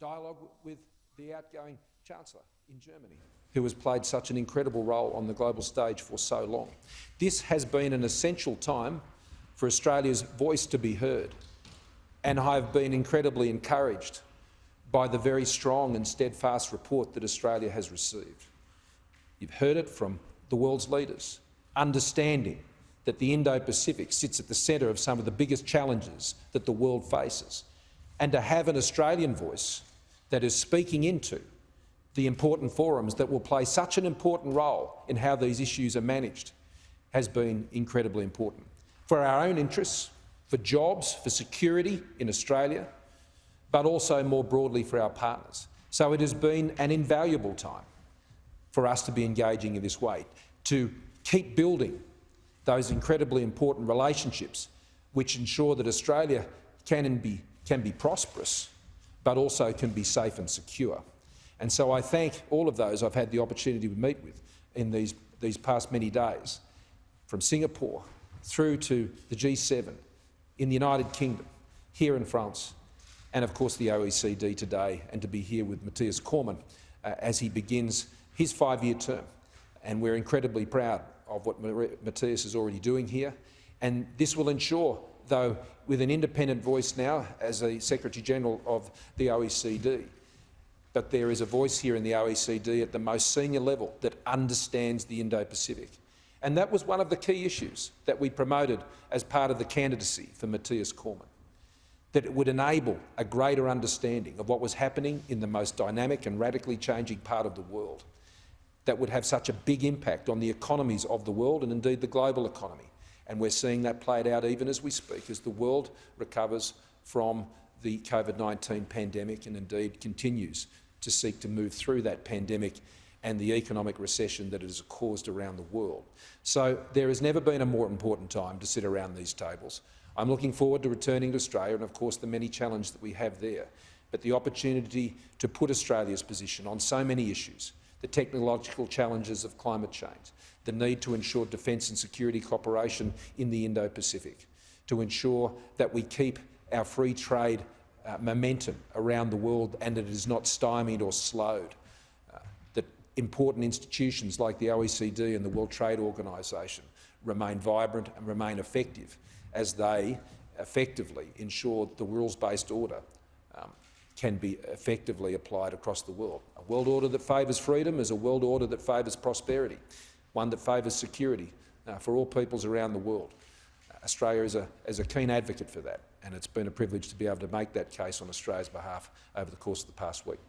dialogue with the outgoing Chancellor in Germany, who has played such an incredible role on the global stage for so long. This has been an essential time for Australia's voice to be heard, and I have been incredibly encouraged by the very strong and steadfast report that Australia has received. You've heard it from the world's leaders, understanding that the Indo-Pacific sits at the centre of some of the biggest challenges that the world faces, and to have an Australian voice that is speaking into the important forums that will play such an important role in how these issues are managed has been incredibly important. For our own interests, for jobs, for security in Australia, but also more broadly for our partners. So it has been an invaluable time for us to be engaging in this way, to keep building those incredibly important relationships which ensure that Australia can be prosperous, but also can be safe and secure. And so I thank all of those I've had the opportunity to meet with in these past many days, from Singapore through to the G7, in the United Kingdom, here in France, and of course the OECD today, and to be here with Mathias Cormann as he begins his 5-year term. And we're incredibly proud of what Mathias is already doing here. And this will ensure, though, with an independent voice now as a Secretary-General of the OECD, but there is a voice here in the OECD at the most senior level that understands the Indo-Pacific. And that was one of the key issues that we promoted as part of the candidacy for Mathias Cormann, that it would enable a greater understanding of what was happening in the most dynamic and radically changing part of the world, that would have such a big impact on the economies of the world and indeed the global economy. And we're seeing that played out even as we speak, as the world recovers from the COVID-19 pandemic and indeed continues to seek to move through that pandemic and the economic recession that it has caused around the world. So there has never been a more important time to sit around these tables. I'm looking forward to returning to Australia and, of course, the many challenges that we have there, but the opportunity to put Australia's position on so many issues, the technological challenges of climate change, the need to ensure defence and security cooperation in the Indo-Pacific, to ensure that we keep our free trade momentum around the world and that it is not stymied or slowed, that important institutions like the OECD and the World Trade Organisation remain vibrant and remain effective as they effectively ensure the rules-based order can be effectively applied across the world. A world order that favours freedom is a world order that favours prosperity, one that favours security for all peoples around the world. Australia is a keen advocate for that, and it's been a privilege to be able to make that case on Australia's behalf over the course of the past week.